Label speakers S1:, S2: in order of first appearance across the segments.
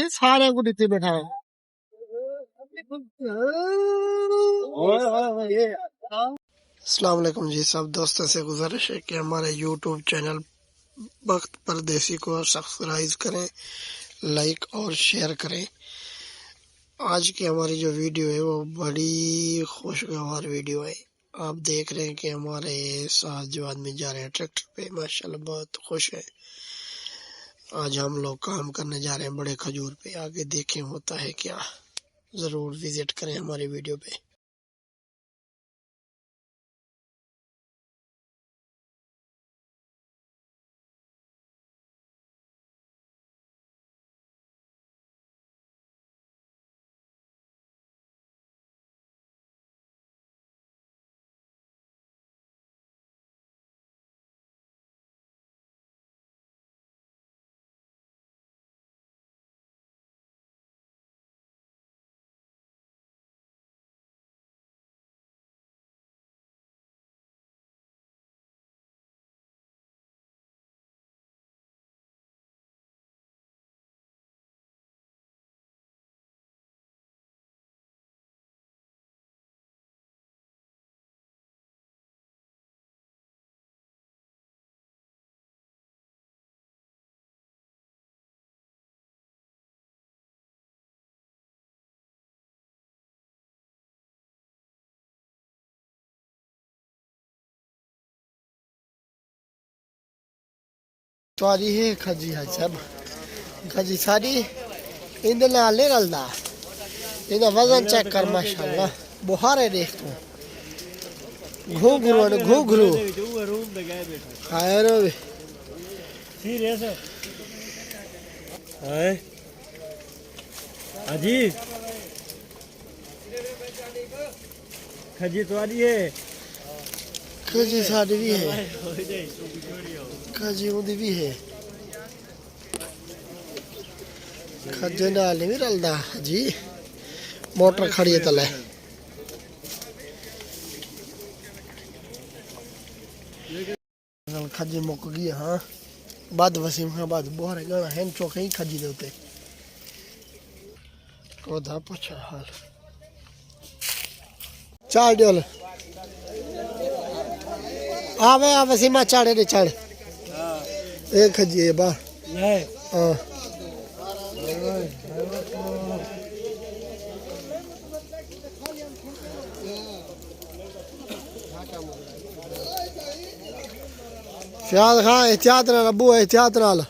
S1: सारे को नीचे बैठा है। अस्सलाम वालेकुम जी, सब दोस्तों से गुजारिश है कि हमारे YouTube चैनल वक्त परदेसी को सब्सक्राइब करें, लाइक और शेयर करें। आज की हमारी जो वीडियो है वो बड़ी खुशगवार वीडियो है। आप देख रहे हैं कि हमारे साथ जो आदमी जा रहे हैं ट्रैक्टर पे, माशाल्लाह बहुत खुश है। आज हम लोग काम करने जा रहे हैं बड़े खजूर पे। आगे देखें होता है क्या, ज़रूर विजिट करें हमारी वीडियो पे। सारी है खजी है सब खजी सारी इंदे नाल नहीं रलदा। इनका वजन चेक कर, माशाल्लाह बुहार है। देख तू घुघरू ने घुघरू खैर
S2: सीरियस है अजी खजी तो आदि है,
S1: खजी साड़ी भी है, खजी उदी भी है। खजे नाल नहीं रलदा जी। मोटर खड़ी है तले। खजी मुक गई। हाँ बाद वसीम खां बाद बोहरे गाना हैन चौके ही खजी दे उते कोदा पूछा हाल चाल डोल आवे आवे सीमा चाड़े दे चढ़। एक खजी है बा। हाँ फ्याज खां एहतियात नाल अबू एहतियात नाल।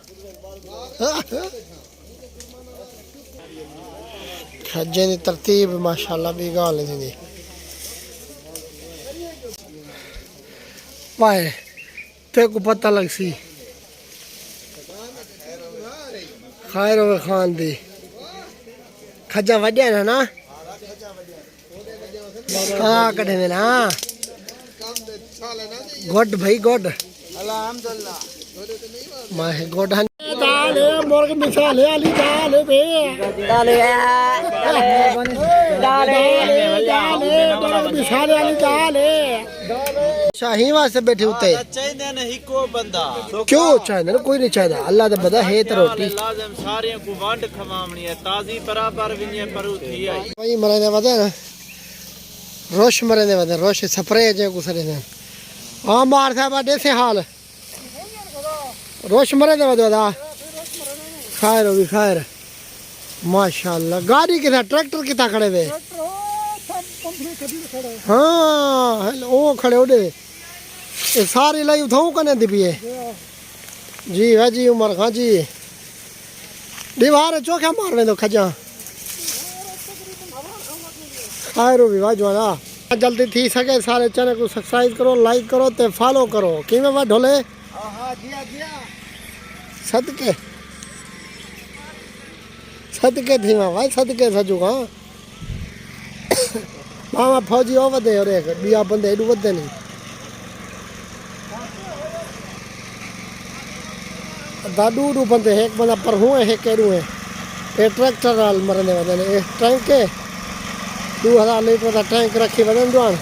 S1: खजे की तरतीब माशाल्लाह भी गाल थी भाई ते को पता लग सी। खैर होवे खान दी खजा वड्या ना हाँ कढ़े ना गोड भाई गोड माहे गोडा दाल मुर्ग मिसाल आली दाल बे दाल दाल दाल मुर्ग मिसाल आली दाल शाही वास्ते बैठे होते
S2: चाहिए नहीं को बंदा
S1: क्यों चाहिए कोई नहीं चाहिए। अल्लाह दा बदा है तो रोटी
S2: लाजम सारे को वंड खवावनी है ताजी बराबर विने परू थी आई
S1: भाई मरे ने वदे ना रोश मरे ने वदे रोश स्प्रे जे को सरे ने हां मार था बड़े से हाल रोश मरे ने वदे दा खैर हो भी खैर माशाल्लाह। गाड़ी के ट्रैक्टर किता खड़े वे हाँ ओ खड़े ओडे ये सारी लाई उठाऊं कने दी पिए जी हाजी उमर खां जी दीवार चौखा मारने दो खजा खैर हो भी वाजवाना। जल्दी थी सके सारे चैनल को सब्सक्राइब करो, लाइक करो ते फॉलो करो। किवें वा ढोले सदके सदके थी भाई सदके सजूगा मामा फौजी हो वधे और एक बिया बंदे एडू वधे नहीं दादू बंदे एक बंदा पर हूँ है केड़ू है ये ट्रैक्टर नाल मरने वधे ने। टैंक 2000 लीटर का टैंक रखी वधन दुआन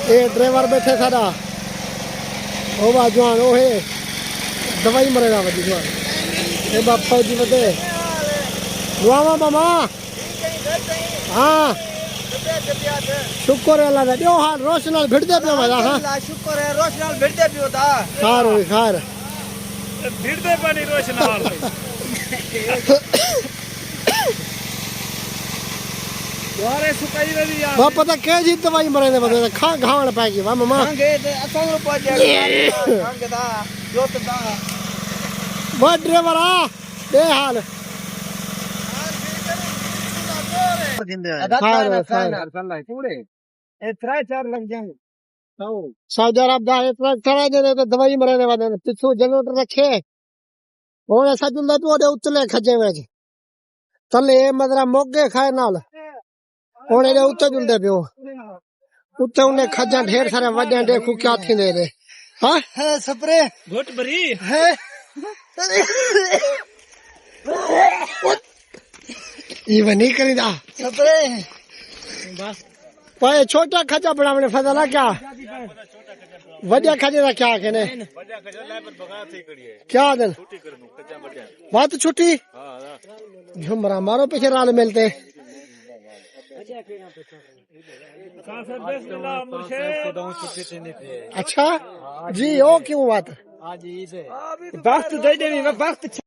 S1: ये ड्राइवर बैठे सारा ओ बा जवान ओ है दवाई मरेगा वजी जवान ये बापा जी बते दुआवा मामा हाँ शुक्र है अल्लाह का दियो हाल रोशनाल भिड़दे पियो मजा हाँ
S3: शुक्र है रोशनाल भिड़दे पियो ता
S1: खार हुई खार
S2: भिड़दे पानी रोशनाल यारे सुकाई रही यार
S1: बा पता के जी दवाई मरे बते खा घावण पाएगी वाह मामा
S3: हांगे असां रो पजे हांगे ता जो ता
S1: वो ड्राइवर आ दे हाल दवाई मरे पिछू जनरेटर रखे हूं असा जुलदा तू उतले खजे में तले मदरा मोगे खाए नाल हूं उत्ते जुलदे पियो उत्ते उन्हें खजा ढेर सारे वजन देखू क्या थी दे रे हाँ
S3: स्प्रे
S2: घुट भरी
S3: है
S1: ये नहीं करीदा
S3: स्प्रे
S2: बस
S1: पाए छोटा खजा बनावने फजला क्या वजह खजे का क्या कहने
S2: बजा खजा ले पर बगा थी कड़ी है
S1: क्या दिन
S2: छुट्टी कर दूं कच्चा बजा
S1: बात छुट्टी
S2: हां
S1: झुमरा मारो पीछे राल मिलते अच्छा जी ओ क्यों बात
S2: आज ईद है
S3: वक्त दे देवी वक्त